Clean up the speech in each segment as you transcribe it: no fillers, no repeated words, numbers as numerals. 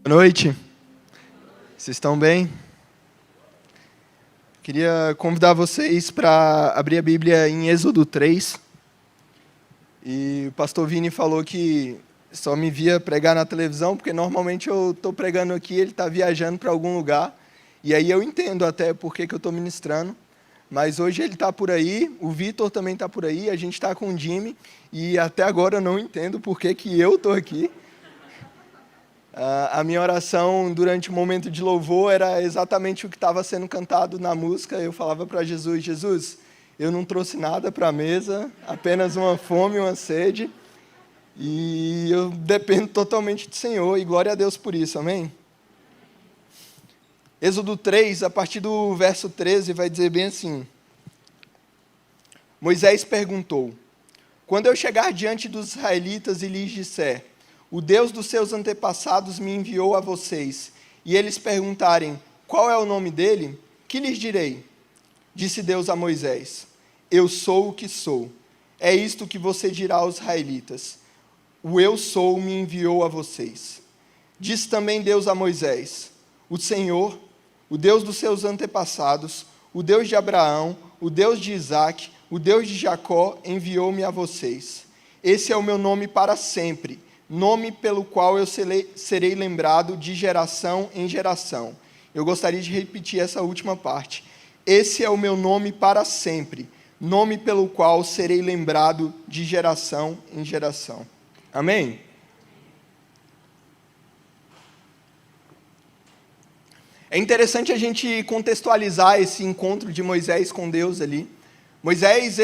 Boa noite. Vocês estão bem? Queria convidar vocês para abrir a Bíblia em Êxodo 3. E o pastor Vini falou que só me via pregar na televisão, porque normalmente eu estou pregando aqui, ele está viajando para algum lugar. E aí eu entendo até por que eu estou ministrando. Mas hoje ele está por aí, o Vitor também está por aí, a gente está com o Jimmy. E até agora eu não entendo por que eu estou aqui. A minha oração durante o momento de louvor era exatamente o que estava sendo cantado na música. Eu falava para Jesus: Jesus, eu não trouxe nada para a mesa, apenas uma fome, uma sede, e eu dependo totalmente do Senhor, e glória a Deus por isso, amém? Êxodo 3, a partir do verso 13, vai dizer bem assim: Moisés perguntou: quando eu chegar diante dos israelitas e lhes disser, o Deus dos seus antepassados me enviou a vocês, e eles perguntarem, qual é o nome dele? Que lhes direi? Disse Deus a Moisés: eu sou o que sou. É isto que você dirá aos israelitas: o eu sou me enviou a vocês. Disse também Deus a Moisés: o Senhor, o Deus dos seus antepassados, o Deus de Abraão, o Deus de Isaque, o Deus de Jacó, enviou-me a vocês. Esse é o meu nome para sempre, nome pelo qual eu serei lembrado de geração em geração. Eu gostaria de repetir essa última parte. Esse é o meu nome para sempre, nome pelo qual serei lembrado de geração em geração. Amém? É interessante a gente contextualizar esse encontro de Moisés com Deus ali. Moisés,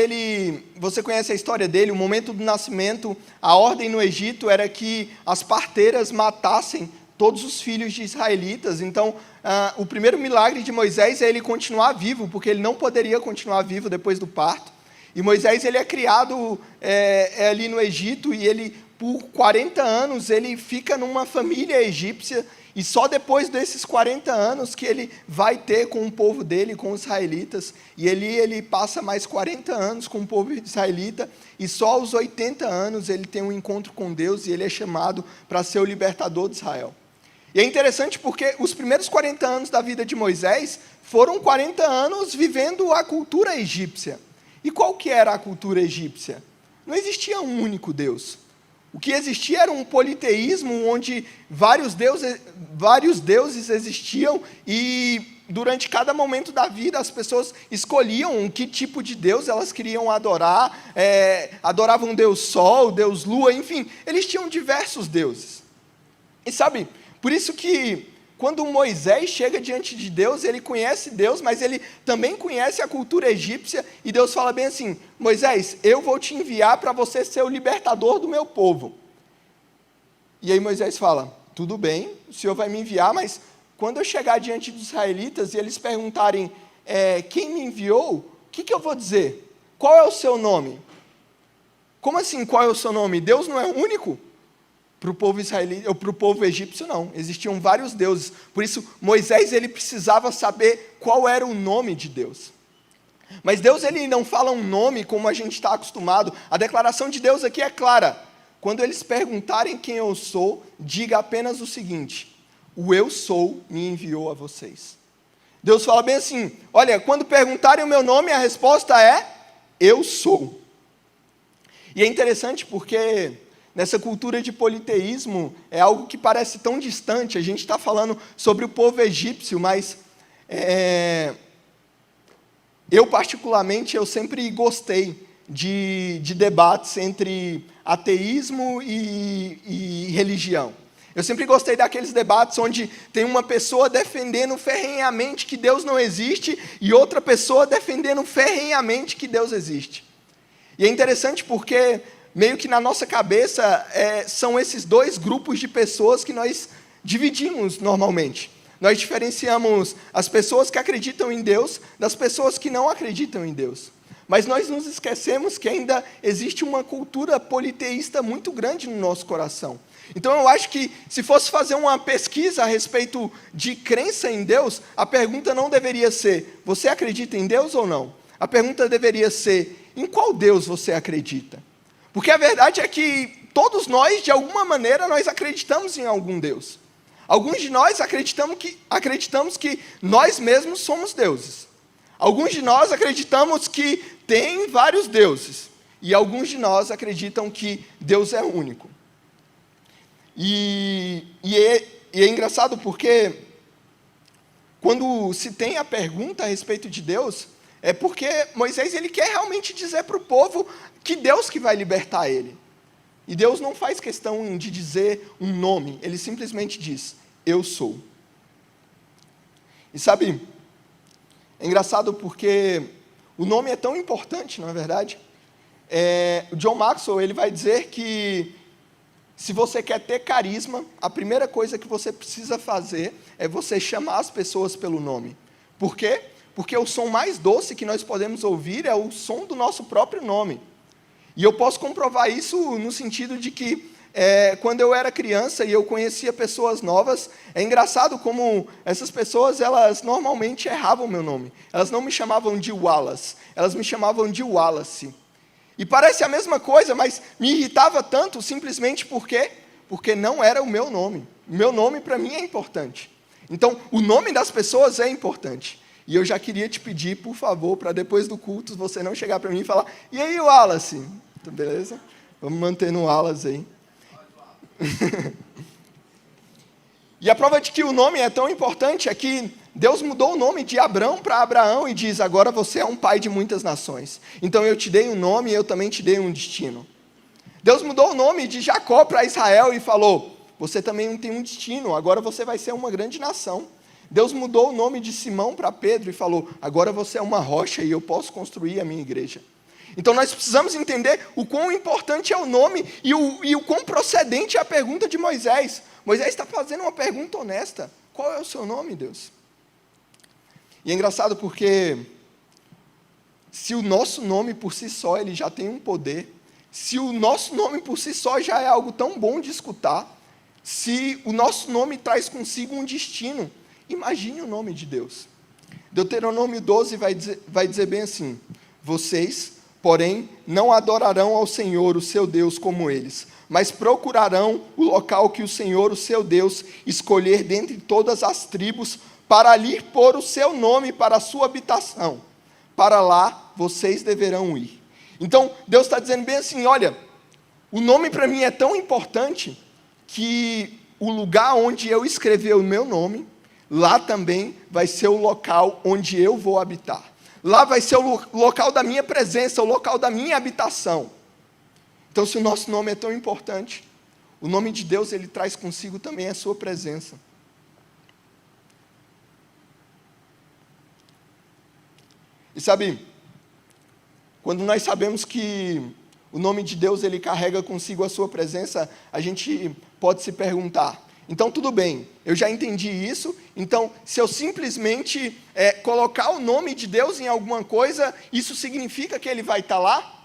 você conhece a história dele, o momento do nascimento, a ordem no Egito era que as parteiras matassem todos os filhos de israelitas. Então, o primeiro milagre de Moisés é ele continuar vivo, porque ele não poderia continuar vivo depois do parto. E Moisés, ele é criado ali no Egito, e ele, por 40 anos, ele fica numa família egípcia, e só depois desses 40 anos que ele vai ter com o povo dele, com os israelitas, e ele passa mais 40 anos com o povo israelita, e só aos 80 anos ele tem um encontro com Deus, e ele é chamado para ser o libertador de Israel. E é interessante porque os primeiros 40 anos da vida de Moisés foram 40 anos vivendo a cultura egípcia. E qual que era a cultura egípcia? Não existia um único Deus. O que existia era um politeísmo onde vários deuses existiam, e durante cada momento da vida as pessoas escolhiam que tipo de Deus elas queriam adorar, adoravam Deus Sol, Deus Lua, enfim, eles tinham diversos deuses. E sabe, por isso que quando Moisés chega diante de Deus, ele conhece Deus, mas ele também conhece a cultura egípcia, e Deus fala bem assim: Moisés, eu vou te enviar para você ser o libertador do meu povo. E aí Moisés fala: tudo bem, o Senhor vai me enviar, mas quando eu chegar diante dos israelitas e eles perguntarem quem me enviou, o que eu vou dizer? Qual é o seu nome? Como assim, qual é o seu nome? Deus não é único? Para o povo israelita, ou para o povo egípcio, não. Existiam vários deuses. Por isso, Moisés ele precisava saber qual era o nome de Deus. Mas Deus ele não fala um nome como a gente está acostumado. A declaração de Deus aqui é clara. Quando eles perguntarem quem eu sou, diga apenas o seguinte: o eu sou me enviou a vocês. Deus fala bem assim: olha, quando perguntarem o meu nome, a resposta é: eu sou. E é interessante porque nessa cultura de politeísmo, é algo que parece tão distante. A gente está falando sobre o povo egípcio, mas eu particularmente, eu sempre gostei de debates entre ateísmo e religião. Eu sempre gostei daqueles debates onde tem uma pessoa defendendo ferrenhamente que Deus não existe, e outra pessoa defendendo ferrenhamente que Deus existe. E é interessante porque meio que na nossa cabeça, são esses dois grupos de pessoas que nós dividimos normalmente. Nós diferenciamos as pessoas que acreditam em Deus das pessoas que não acreditam em Deus. Mas nós nos esquecemos que ainda existe uma cultura politeísta muito grande no nosso coração. Então eu acho que se fosse fazer uma pesquisa a respeito de crença em Deus, a pergunta não deveria ser: você acredita em Deus ou não? A pergunta deveria ser: em qual Deus você acredita? Porque a verdade é que todos nós, de alguma maneira, nós acreditamos em algum Deus. Alguns de nós acreditamos que nós mesmos somos deuses. Alguns de nós acreditamos que tem vários deuses. E alguns de nós acreditam que Deus é único. E é engraçado porque quando se tem a pergunta a respeito de Deus, é porque Moisés ele quer realmente dizer para o povo que Deus que vai libertar ele. E Deus não faz questão de dizer um nome, ele simplesmente diz, eu sou. E sabe, é engraçado porque o nome é tão importante, não é verdade? O John Maxwell ele vai dizer que se você quer ter carisma, a primeira coisa que você precisa fazer é você chamar as pessoas pelo nome. Por quê? Porque o som mais doce que nós podemos ouvir é o som do nosso próprio nome. E eu posso comprovar isso no sentido de que, quando eu era criança e eu conhecia pessoas novas, é engraçado como essas pessoas, elas normalmente erravam meu nome. Elas não me chamavam de Wallace, elas me chamavam de Wallace. E parece a mesma coisa, mas me irritava tanto simplesmente porque não era o meu nome. O meu nome para mim é importante. Então, o nome das pessoas é importante. E eu já queria te pedir, por favor, para depois do culto, você não chegar para mim e falar, e aí, Wallace? Beleza? Vamos manter no Wallace aí. E a prova de que o nome é tão importante é que Deus mudou o nome de Abrão para Abraão e diz, agora você é um pai de muitas nações. Então eu te dei um nome e eu também te dei um destino. Deus mudou o nome de Jacó para Israel e falou, você também tem um destino, agora você vai ser uma grande nação. Deus mudou o nome de Simão para Pedro e falou, agora você é uma rocha e eu posso construir a minha igreja. Então nós precisamos entender o quão importante é o nome e o quão procedente é a pergunta de Moisés. Moisés está fazendo uma pergunta honesta. Qual é o seu nome, Deus? E é engraçado porque se o nosso nome por si só ele já tem um poder, se o nosso nome por si só já é algo tão bom de escutar, se o nosso nome traz consigo um destino, imagine o nome de Deus. Deuteronômio 12 vai dizer bem assim, vocês, porém, não adorarão ao Senhor, o seu Deus, como eles, mas procurarão o local que o Senhor, o seu Deus, escolher dentre todas as tribos, para ali pôr o seu nome para a sua habitação. Para lá vocês deverão ir. Então, Deus está dizendo bem assim, olha, o nome para mim é tão importante, que o lugar onde eu escrever o meu nome, lá também vai ser o local onde eu vou habitar. Lá vai ser o local da minha presença, o local da minha habitação. Então, se o nosso nome é tão importante, o nome de Deus, ele traz consigo também a sua presença. E sabe, quando nós sabemos que o nome de Deus, ele carrega consigo a sua presença, a gente pode se perguntar, então tudo bem, eu já entendi isso, então se eu simplesmente colocar o nome de Deus em alguma coisa, isso significa que ele vai estar lá?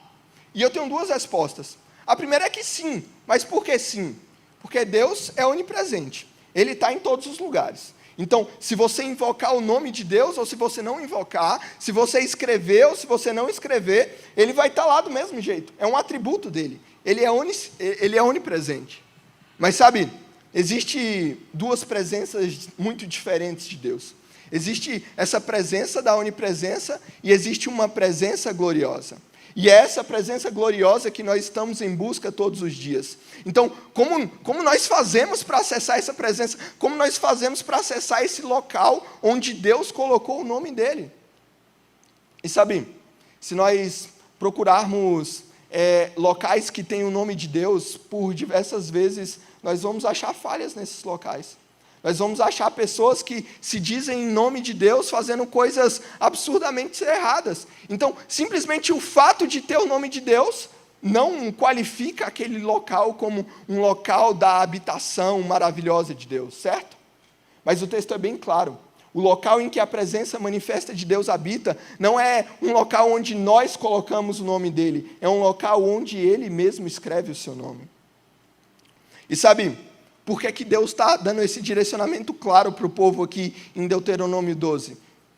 E eu tenho duas respostas. A primeira é que sim, mas por que sim? Porque Deus é onipresente, ele está em todos os lugares. Então, se você invocar o nome de Deus, ou se você não invocar, se você escrever ou se você não escrever, ele vai estar lá do mesmo jeito. É um atributo dele. Ele é onipresente. Mas sabe, existe duas presenças muito diferentes de Deus. Existe essa presença da onipresença e existe uma presença gloriosa. E é essa presença gloriosa que nós estamos em busca todos os dias. Então, como nós fazemos para acessar essa presença? Como nós fazemos para acessar esse local onde Deus colocou o nome dele? E sabe, se nós procurarmos locais que têm o nome de Deus, por diversas vezes, nós vamos achar falhas nesses locais. Nós vamos achar pessoas que se dizem em nome de Deus fazendo coisas absurdamente erradas. Então, simplesmente o fato de ter o nome de Deus não qualifica aquele local como um local da habitação maravilhosa de Deus, certo? Mas o texto é bem claro. O local em que a presença manifesta de Deus habita não é um local onde nós colocamos o nome dele, é um local onde ele mesmo escreve o seu nome. E sabe, por que Deus está dando esse direcionamento claro para o povo aqui em Deuteronômio 12?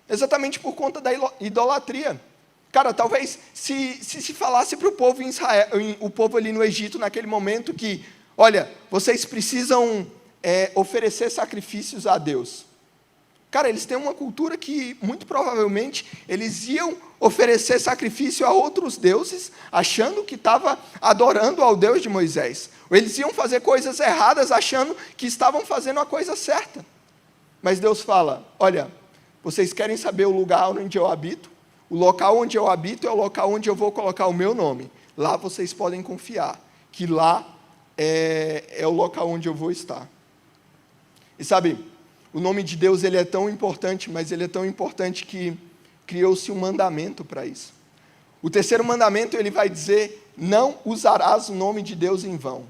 Exatamente por conta da idolatria. Cara, talvez se falasse para o povo em Israel, o povo ali no Egito naquele momento que, olha, vocês precisam oferecer sacrifícios a Deus. Cara, eles têm uma cultura que, muito provavelmente, eles iam oferecer sacrifício a outros deuses, achando que estava adorando ao Deus de Moisés. Ou eles iam fazer coisas erradas, achando que estavam fazendo a coisa certa. Mas Deus fala, olha, vocês querem saber o lugar onde eu habito? O local onde eu habito é o local onde eu vou colocar o meu nome. Lá vocês podem confiar, que lá é o local onde eu vou estar. E sabe, o nome de Deus ele é tão importante, mas ele é tão importante que criou-se um mandamento para isso. O terceiro mandamento ele vai dizer, não usarás o nome de Deus em vão.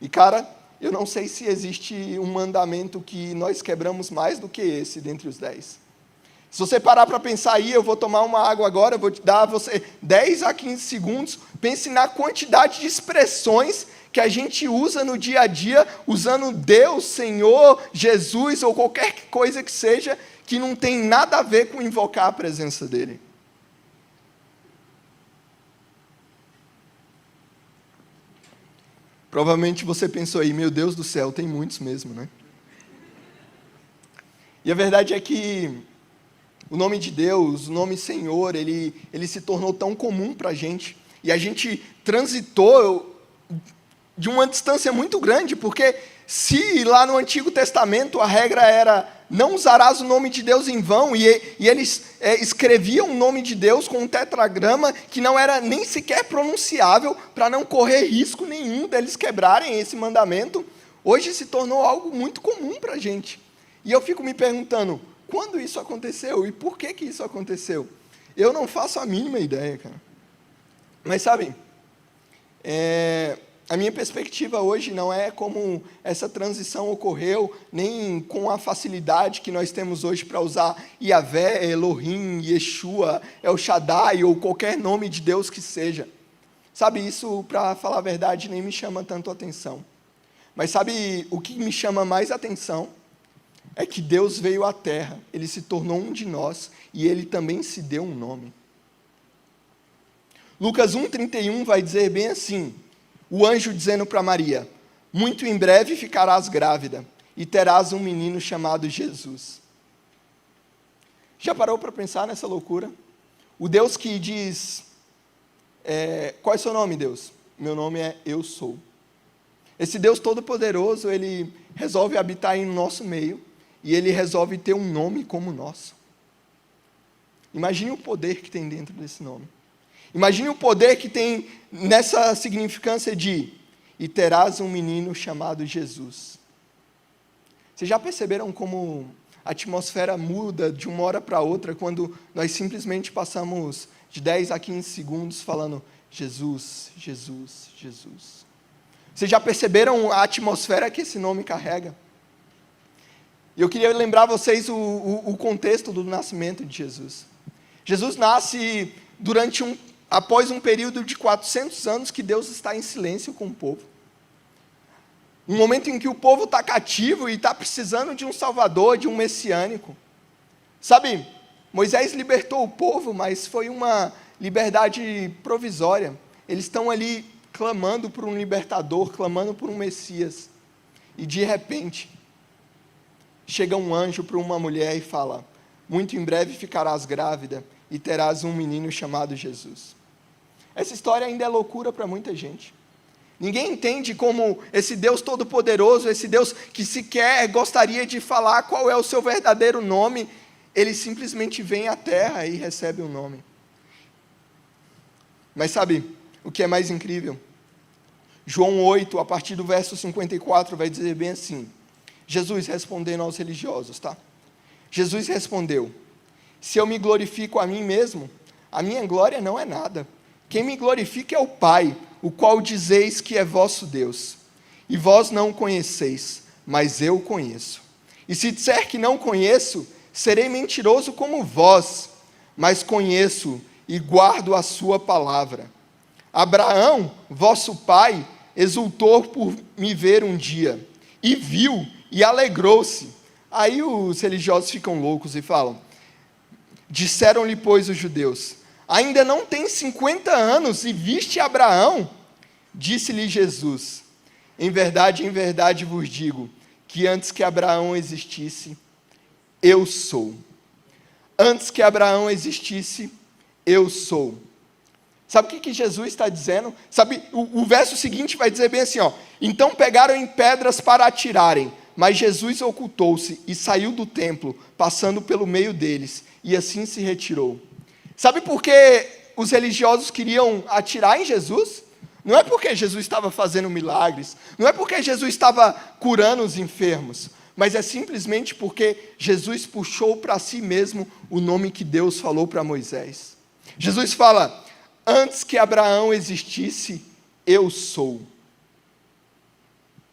E cara, eu não sei se existe um mandamento que nós quebramos mais do que esse dentre os 10. Se você parar para pensar aí, eu vou tomar uma água agora, eu vou te dar a você 10 a 15 segundos, pense na quantidade de expressões que a gente usa no dia a dia, usando Deus, Senhor, Jesus, ou qualquer coisa que seja, que não tem nada a ver com invocar a presença dEle. Provavelmente você pensou aí, meu Deus do céu, tem muitos mesmo, né? E a verdade é que o nome de Deus, o nome Senhor, ele se tornou tão comum para a gente, e a gente transitou de uma distância muito grande, porque se lá no Antigo Testamento a regra era não usarás o nome de Deus em vão, e eles escreviam o nome de Deus com um tetragrama que não era nem sequer pronunciável, para não correr risco nenhum deles quebrarem esse mandamento, hoje se tornou algo muito comum para a gente. E eu fico me perguntando, quando isso aconteceu e por que isso aconteceu? Eu não faço a mínima ideia, cara. Mas sabe, a minha perspectiva hoje não é como essa transição ocorreu, nem com a facilidade que nós temos hoje para usar Yahvé, Elohim, Yeshua, El Shaddai ou qualquer nome de Deus que seja. Sabe, isso, para falar a verdade, nem me chama tanto atenção. Mas sabe o que me chama mais atenção? É que Deus veio à terra, Ele se tornou um de nós e Ele também se deu um nome. Lucas 1,31 vai dizer bem assim, o anjo dizendo para Maria, muito em breve ficarás grávida e terás um menino chamado Jesus. Já parou para pensar nessa loucura? O Deus que diz, qual é o seu nome, Deus? Meu nome é Eu Sou. Esse Deus todo-poderoso, Ele resolve habitar em nosso meio e Ele resolve ter um nome como o nosso. Imagine o poder que tem dentro desse nome. Imagine o poder que tem nessa significância de e terás um menino chamado Jesus. Vocês já perceberam como a atmosfera muda de uma hora para outra quando nós simplesmente passamos de 10 a 15 segundos falando Jesus, Jesus, Jesus? Vocês já perceberam a atmosfera que esse nome carrega? E eu queria lembrar vocês o contexto do nascimento de Jesus. Jesus nasce após um período de 400 anos que Deus está em silêncio com o povo. Um momento em que o povo está cativo e está precisando de um salvador, de um messiânico. Sabe, Moisés libertou o povo, mas foi uma liberdade provisória. Eles estão ali clamando por um libertador, clamando por um Messias. E de repente, chega um anjo para uma mulher e fala, muito em breve ficarás grávida e terás um menino chamado Jesus. Essa história ainda é loucura para muita gente. Ninguém entende como esse Deus todo-poderoso, esse Deus que sequer gostaria de falar qual é o seu verdadeiro nome, ele simplesmente vem à terra e recebe um nome. Mas sabe o que é mais incrível? João 8, a partir do verso 54, vai dizer bem assim, Jesus respondendo aos religiosos, tá? Jesus respondeu, se eu me glorifico a mim mesmo, a minha glória não é nada. Quem me glorifica é o Pai, o qual dizeis que é vosso Deus. E vós não o conheceis, mas eu o conheço. E se disser que não conheço, serei mentiroso como vós, mas conheço e guardo a sua palavra. Abraão, vosso pai, exultou por me ver um dia, e viu, e alegrou-se. Aí os religiosos ficam loucos e falam, disseram-lhe, pois, os judeus, ainda não tem 50 anos e viste Abraão? Disse-lhe Jesus, em verdade vos digo, que antes que Abraão existisse, eu sou. Antes que Abraão existisse, eu sou. Sabe o que Jesus está dizendo? Sabe, o verso seguinte vai dizer bem assim, ó. Então pegaram em pedras para atirarem, mas Jesus ocultou-se e saiu do templo, passando pelo meio deles, e assim se retirou. Sabe por que os religiosos queriam atirar em Jesus? Não é porque Jesus estava fazendo milagres, não é porque Jesus estava curando os enfermos, mas é simplesmente porque Jesus puxou para si mesmo o nome que Deus falou para Moisés. Jesus fala: antes que Abraão existisse, eu sou.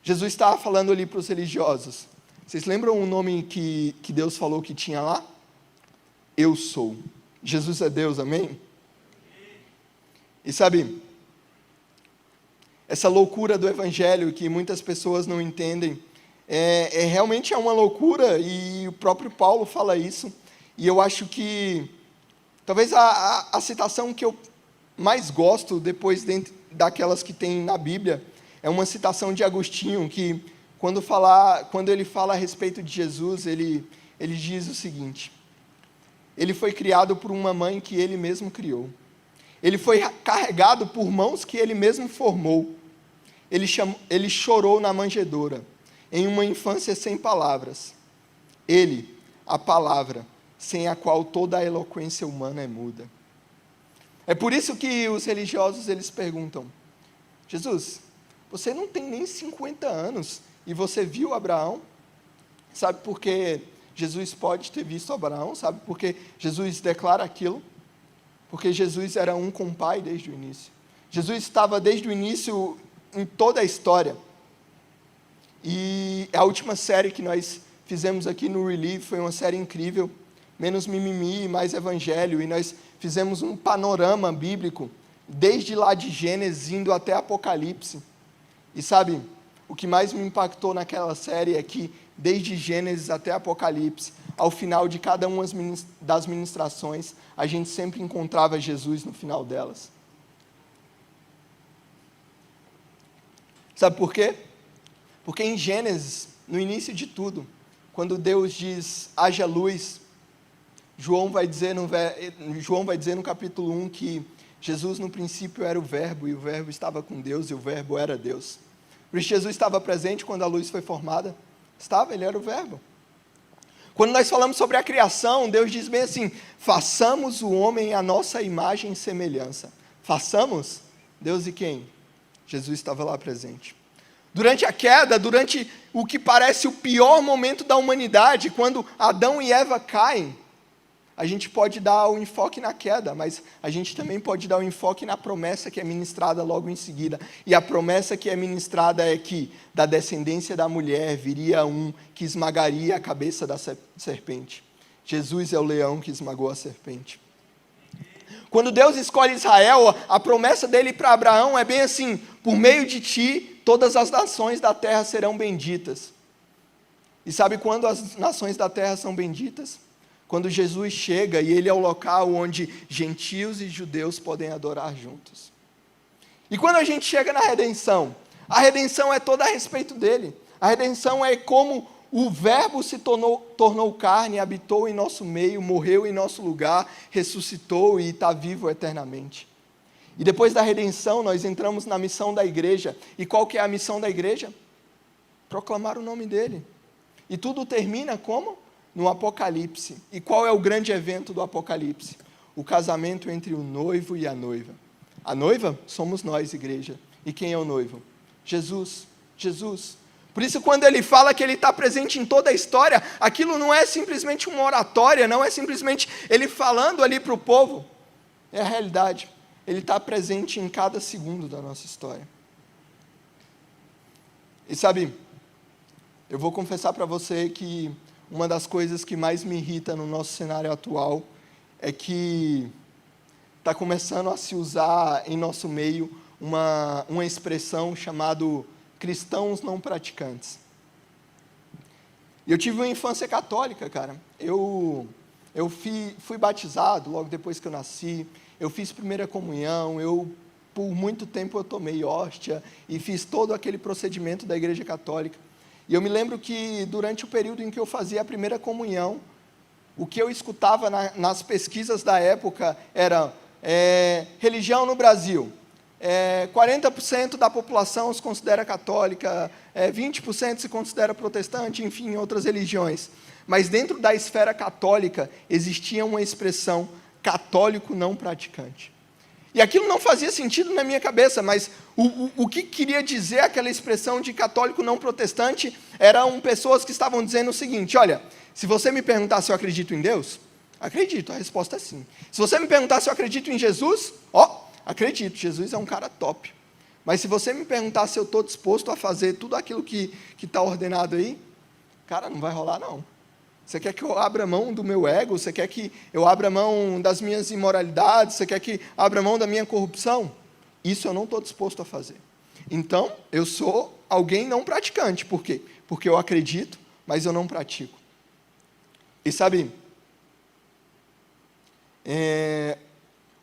Jesus estava falando ali para os religiosos. Vocês lembram o nome que Deus falou que tinha lá? Eu sou. Jesus é Deus, amém? E sabe, essa loucura do Evangelho que muitas pessoas não entendem, realmente é uma loucura, e o próprio Paulo fala isso. E eu acho que, talvez a citação que eu mais gosto, depois daquelas que tem na Bíblia, é uma citação de Agostinho, que quando ele fala a respeito de Jesus, ele diz o seguinte: ele foi criado por uma mãe que ele mesmo criou. Ele foi carregado por mãos que ele mesmo formou. Ele chorou na manjedoura, em uma infância sem palavras. Ele, a palavra, sem a qual toda a eloquência humana é muda. É por isso que os religiosos, eles perguntam: Jesus, você não tem nem 50 anos e você viu Abraão? Sabe por que Jesus pode ter visto Abraão? Sabe por que Jesus declara aquilo? Porque Jesus era um com o Pai desde o início. Jesus estava desde o início em toda a história. E a última série que nós fizemos aqui no Relief foi uma série incrível, menos mimimi e mais evangelho, e nós fizemos um panorama bíblico, desde lá de Gênesis, indo até Apocalipse. E sabe, o que mais me impactou naquela série é que, desde Gênesis até Apocalipse, ao final de cada uma das ministrações, a gente sempre encontrava Jesus no final delas. Sabe por quê? Porque em Gênesis, no início de tudo, quando Deus diz, haja luz, João vai dizer no capítulo 1 que Jesus no princípio era o Verbo, e o Verbo estava com Deus, e o Verbo era Deus. Por isso Jesus estava presente quando a luz foi formada? Estava, ele era o Verbo. Quando nós falamos sobre a criação, Deus diz bem assim: façamos o homem à nossa imagem e semelhança. Façamos? Deus e quem? Jesus estava lá presente. Durante a queda, durante o que parece o pior momento da humanidade, quando Adão e Eva caem, a gente pode dar o enfoque na queda, mas a gente também pode dar o enfoque na promessa que é ministrada logo em seguida. E a promessa que é ministrada é que da descendência da mulher viria um que esmagaria a cabeça da serpente. Jesus é o leão que esmagou a serpente. Quando Deus escolhe Israel, a promessa dele para Abraão é bem assim: por meio de ti, todas as nações da terra serão benditas. E sabe quando as nações da terra são benditas? Quando Jesus chega e ele é o local onde gentios e judeus podem adorar juntos. E quando a gente chega na redenção, a redenção é toda a respeito dele. A redenção é como o Verbo se tornou carne, habitou em nosso meio, morreu em nosso lugar, ressuscitou e está vivo eternamente. E depois da redenção, nós entramos na missão da igreja. E qual que é a missão da igreja? Proclamar o nome dele. E tudo termina como? No Apocalipse. E qual é o grande evento do Apocalipse? O casamento entre o noivo e a noiva. A noiva somos nós, igreja. E quem é o noivo? Jesus. Jesus. Por isso, quando ele fala que ele está presente em toda a história, aquilo não é simplesmente uma oratória, não é simplesmente ele falando ali para o povo. É a realidade. Ele está presente em cada segundo da nossa história. E sabe, eu vou confessar para você que uma das coisas que mais me irrita no nosso cenário atual é que está começando a se usar em nosso meio uma expressão chamada cristãos não praticantes. E eu tive uma infância católica, cara. Eu fui batizado logo depois que eu nasci, eu fiz primeira comunhão, por muito tempo eu tomei hóstia e fiz todo aquele procedimento da igreja católica. E eu me lembro que durante o período em que eu fazia a primeira comunhão, o que eu escutava nas pesquisas da época era religião no Brasil. 40% da população se considera católica, 20% se considera protestante, enfim, outras religiões. Mas dentro da esfera católica existia uma expressão católico não praticante. E aquilo não fazia sentido na minha cabeça, mas o que queria dizer aquela expressão de católico não protestante eram pessoas que estavam dizendo o seguinte: olha, se você me perguntar se eu acredito em Deus, acredito, a resposta é sim. Se você me perguntar se eu acredito em Jesus, acredito, Jesus é um cara top. Mas se você me perguntar se eu estou disposto a fazer tudo aquilo que está ordenado aí, cara, não vai rolar não. Você quer que eu abra mão do meu ego? Você quer que eu abra mão das minhas imoralidades? Você quer que abra mão da minha corrupção? Isso eu não estou disposto a fazer. Então, eu sou alguém não praticante. Por quê? Porque eu acredito, mas eu não pratico. E sabe,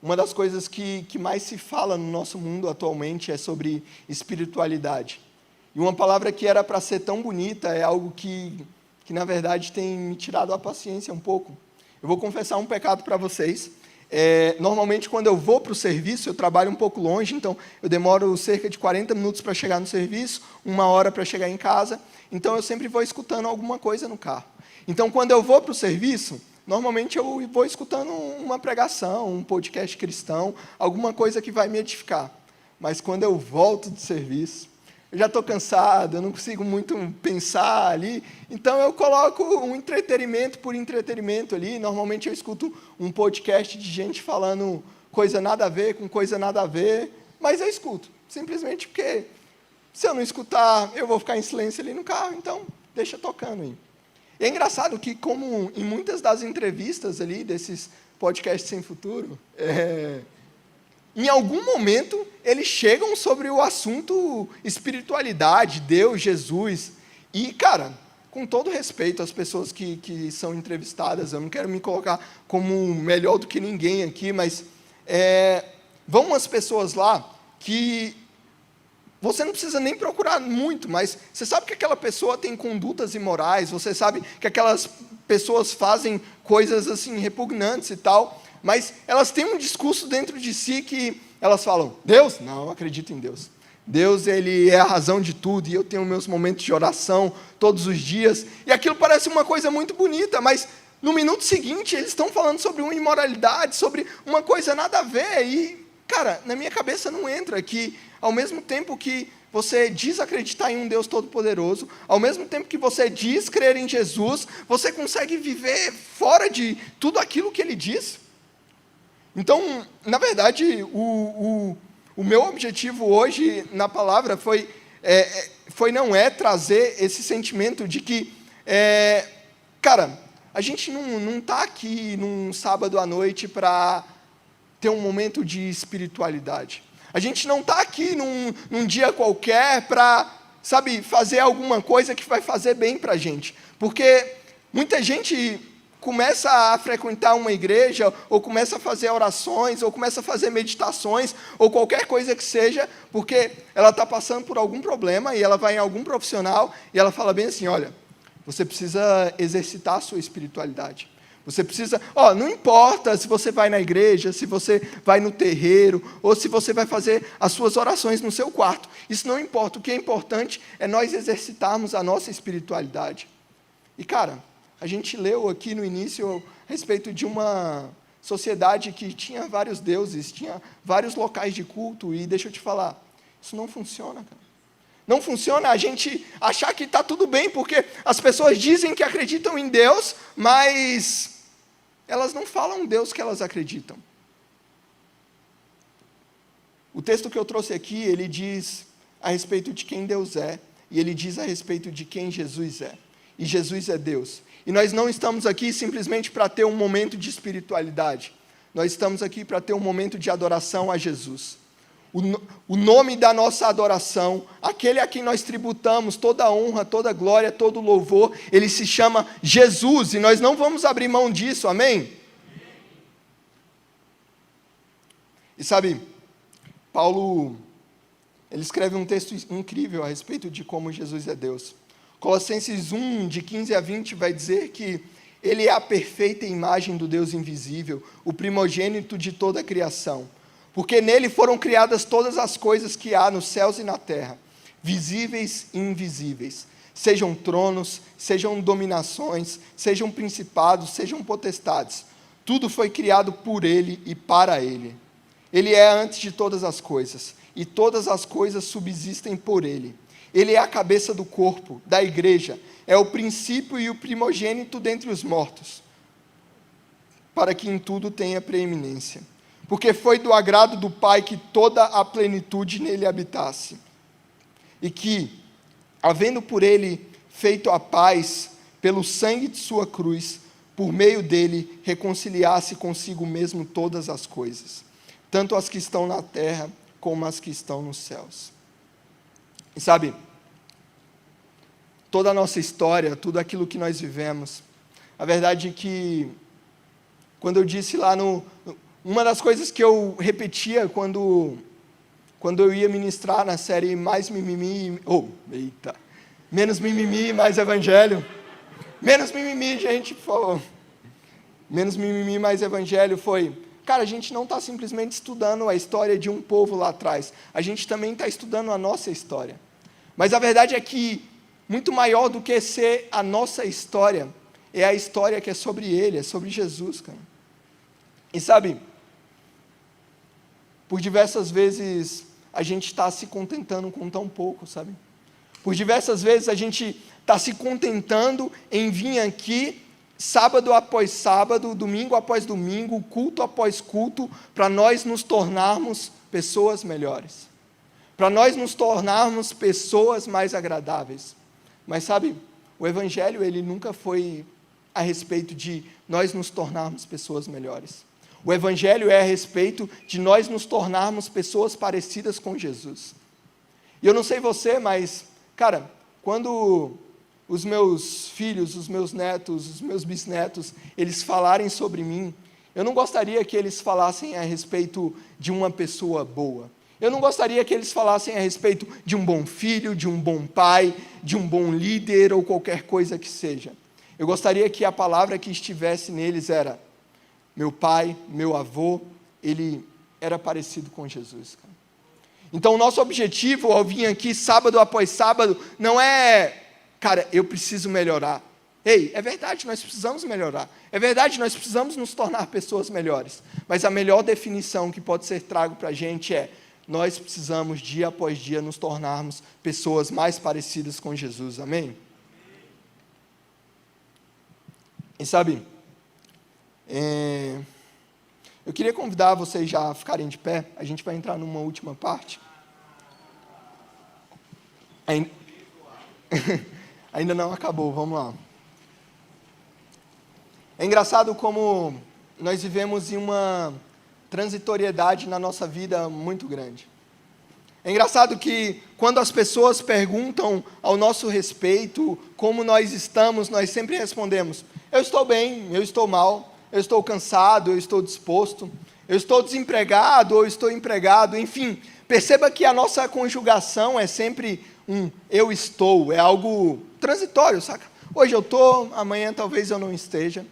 uma das coisas que mais se fala no nosso mundo atualmente é sobre espiritualidade. E uma palavra que era para ser tão bonita é algo que na verdade tem me tirado a paciência um pouco. Eu vou confessar um pecado para vocês. Normalmente, quando eu vou para o serviço, eu trabalho um pouco longe, então eu demoro cerca de 40 minutos para chegar no serviço, 1 hora para chegar em casa, então eu sempre vou escutando alguma coisa no carro. Então, quando eu vou para o serviço, normalmente eu vou escutando uma pregação, um podcast cristão, alguma coisa que vai me edificar. Mas quando eu volto do serviço, eu já estou cansado, eu não consigo muito pensar ali, então eu coloco um entretenimento por entretenimento ali. Normalmente eu escuto um podcast de gente falando coisa nada a ver com coisa nada a ver, mas eu escuto, simplesmente porque se eu não escutar, eu vou ficar em silêncio ali no carro, então deixa tocando aí. E é engraçado que, como em muitas das entrevistas ali, desses podcasts sem futuro, em algum momento, eles chegam sobre o assunto espiritualidade, Deus, Jesus. E, cara, com todo respeito às pessoas que são entrevistadas, eu não quero me colocar como melhor do que ninguém aqui, mas vão umas pessoas lá que você não precisa nem procurar muito, mas você sabe que aquela pessoa tem condutas imorais, você sabe que aquelas pessoas fazem coisas assim repugnantes e tal, mas elas têm um discurso dentro de si que elas falam: Deus? Não, eu acredito em Deus. Deus, Ele é a razão de tudo, e eu tenho meus momentos de oração todos os dias, e aquilo parece uma coisa muito bonita, mas no minuto seguinte eles estão falando sobre uma imoralidade, sobre uma coisa nada a ver, e, cara, na minha cabeça não entra que, ao mesmo tempo que você diz acreditar em um Deus Todo-Poderoso, ao mesmo tempo que você diz crer em Jesus, você consegue viver fora de tudo aquilo que Ele diz. Então, na verdade, o meu objetivo hoje na palavra não é trazer esse sentimento de que, cara, a gente não está aqui num sábado à noite para ter um momento de espiritualidade. A gente não está aqui num dia qualquer para, sabe, fazer alguma coisa que vai fazer bem para a gente. Porque muita gente começa a frequentar uma igreja, ou começa a fazer orações, ou começa a fazer meditações, ou qualquer coisa que seja, porque ela está passando por algum problema, e ela vai em algum profissional, e ela fala bem assim: olha, você precisa exercitar a sua espiritualidade. Você precisa, não importa se você vai na igreja, se você vai no terreiro, ou se você vai fazer as suas orações no seu quarto. Isso não importa. O que é importante é nós exercitarmos a nossa espiritualidade. E, cara, a gente leu aqui no início a respeito de uma sociedade que tinha vários deuses, tinha vários locais de culto, e deixa eu te falar, isso não funciona, cara. Não funciona a gente achar que está tudo bem, porque as pessoas dizem que acreditam em Deus, mas elas não falam o Deus que elas acreditam. O texto que eu trouxe aqui, ele diz a respeito de quem Deus é, e ele diz a respeito de quem Jesus é. E Jesus é Deus. E nós não estamos aqui simplesmente para ter um momento de espiritualidade. Nós estamos aqui para ter um momento de adoração a Jesus. O nome da nossa adoração, aquele a quem nós tributamos toda a honra, toda a glória, todo o louvor, ele se chama Jesus, e nós não vamos abrir mão disso, amém? E sabe, Paulo, ele escreve um texto incrível a respeito de como Jesus é Deus. Colossenses 1, de 15 a 20, vai dizer que ele é a perfeita imagem do Deus invisível, o primogênito de toda a criação. Porque nele foram criadas todas as coisas que há nos céus e na terra, visíveis e invisíveis. Sejam tronos, sejam dominações, sejam principados, sejam potestades. Tudo foi criado por ele e para ele. Ele é antes de todas as coisas, e todas as coisas subsistem por ele. Ele é a cabeça do corpo, da igreja, é o princípio e o primogênito dentre os mortos, para que em tudo tenha preeminência. Porque foi do agrado do Pai que toda a plenitude nele habitasse, e que, havendo por ele feito a paz, pelo sangue de sua cruz, por meio dele reconciliasse consigo mesmo todas as coisas, tanto as que estão na terra, como as que estão nos céus. E sabe, toda a nossa história, tudo aquilo que nós vivemos, a verdade é que, quando eu disse lá uma das coisas que eu repetia quando eu ia ministrar na série Mais Mimimi, Menos Mimimi, Mais Evangelho, menos mimimi, gente, por favor, menos mimimi, mais evangelho, foi, cara, a gente não está simplesmente estudando a história de um povo lá atrás, a gente também está estudando a nossa história, mas a verdade é que, muito maior do que ser a nossa história, é a história que é sobre ele, é sobre Jesus, cara. E sabe, por diversas vezes a gente está se contentando com tão pouco, sabe? Por diversas vezes a gente está se contentando em vir aqui, sábado após sábado, domingo após domingo, culto após culto, para nós nos tornarmos pessoas melhores, para nós nos tornarmos pessoas mais agradáveis. Mas sabe, o Evangelho, ele nunca foi a respeito de nós nos tornarmos pessoas melhores. O Evangelho é a respeito de nós nos tornarmos pessoas parecidas com Jesus. E eu não sei você, mas, cara, quando os meus filhos, os meus netos, os meus bisnetos, eles falarem sobre mim, eu não gostaria que eles falassem a respeito de uma pessoa boa. Eu não gostaria que eles falassem a respeito de um bom filho, de um bom pai, de um bom líder ou qualquer coisa que seja. Eu gostaria que a palavra que estivesse neles era: meu pai, meu avô, ele era parecido com Jesus, cara. Então, o nosso objetivo ao vir aqui sábado após sábado não é, cara, eu preciso melhorar. Ei, é verdade, nós precisamos melhorar. É verdade, nós precisamos nos tornar pessoas melhores. Mas a melhor definição que pode ser trago para a gente é: nós precisamos, dia após dia, nos tornarmos pessoas mais parecidas com Jesus. Amém? E sabe, eu queria convidar vocês já a ficarem de pé. A gente vai entrar numa última parte. Ainda não acabou, vamos lá. É engraçado como nós vivemos em uma transitoriedade na nossa vida muito grande. É engraçado que quando as pessoas perguntam ao nosso respeito como nós estamos, nós sempre respondemos: eu estou bem, eu estou mal, eu estou cansado, eu estou disposto, eu estou desempregado ou estou empregado, enfim. Perceba que a nossa conjugação é sempre eu estou, é algo transitório, saca? Hoje eu estou, amanhã talvez eu não esteja.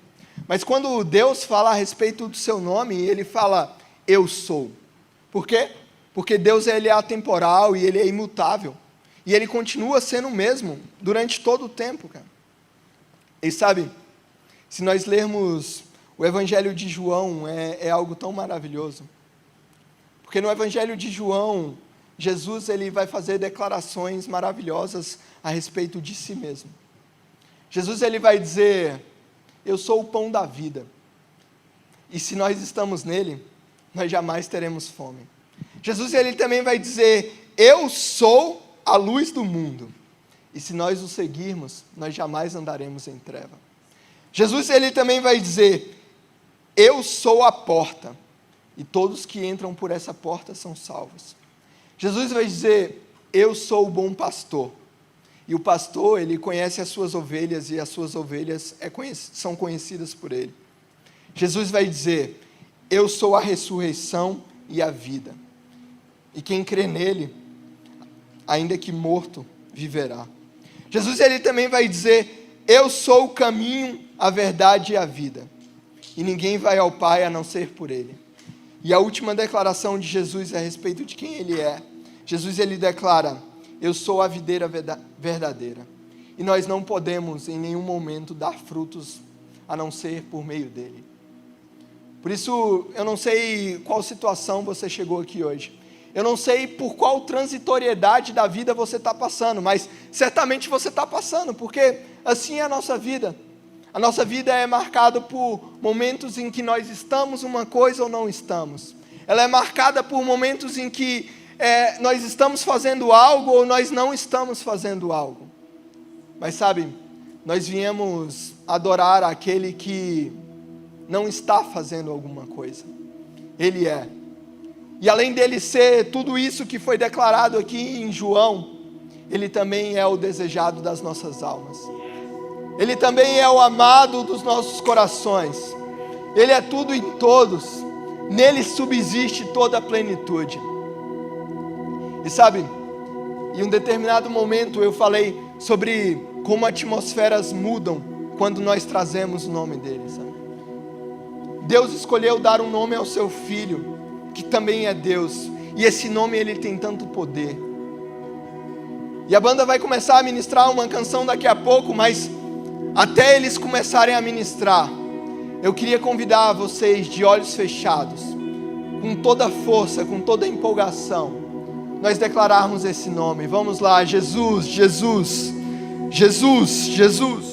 Mas quando Deus fala a respeito do seu nome, ele fala: eu sou. Por quê? Porque Deus, ele é atemporal e ele é imutável. E ele continua sendo o mesmo durante todo o tempo, cara. E sabe, se nós lermos o Evangelho de João, é algo tão maravilhoso. Porque no Evangelho de João, Jesus, ele vai fazer declarações maravilhosas a respeito de si mesmo. Jesus, ele vai dizer: eu sou o pão da vida. E se nós estamos nele, nós jamais teremos fome. Jesus, ele também vai dizer: eu sou a luz do mundo. E se nós o seguirmos, nós jamais andaremos em treva. Jesus, ele também vai dizer: eu sou a porta. E todos que entram por essa porta são salvos. Jesus vai dizer: eu sou o bom pastor. E o pastor, ele conhece as suas ovelhas, e as suas ovelhas são conhecidas por ele. Jesus vai dizer: eu sou a ressurreição e a vida. E quem crê nele, ainda que morto, viverá. Jesus ele também vai dizer: eu sou o caminho, a verdade e a vida, e ninguém vai ao Pai a não ser por Ele. E a última declaração de Jesus a respeito de quem Ele é. Jesus ele declara: eu sou a videira verdadeira, e nós não podemos em nenhum momento dar frutos a não ser por meio dele. Por isso, eu não sei qual situação você chegou aqui hoje. Eu não sei por qual transitoriedade da vida você está passando, mas certamente você está passando, porque assim é a nossa vida. A nossa vida é marcada por momentos em que nós estamos uma coisa ou não estamos. Ela é marcada por momentos em que nós estamos fazendo algo ou nós não estamos fazendo algo. Mas sabe, nós viemos adorar aquele que não está fazendo alguma coisa. Ele é. E além dele ser tudo isso que foi declarado aqui em João, ele também é o desejado das nossas almas. Ele também é o amado dos nossos corações. Ele é tudo em todos. Nele subsiste toda a plenitude. E sabe, em um determinado momento eu falei sobre como atmosferas mudam quando nós trazemos o nome dele, sabe? Deus escolheu dar um nome ao seu Filho, que também é Deus, e esse nome ele tem tanto poder. E a banda vai começar a ministrar uma canção daqui a pouco, mas até eles começarem a ministrar, eu queria convidar vocês de olhos fechados, com toda a força, com toda a empolgação, nós declararmos esse nome. Vamos lá: Jesus, Jesus, Jesus, Jesus.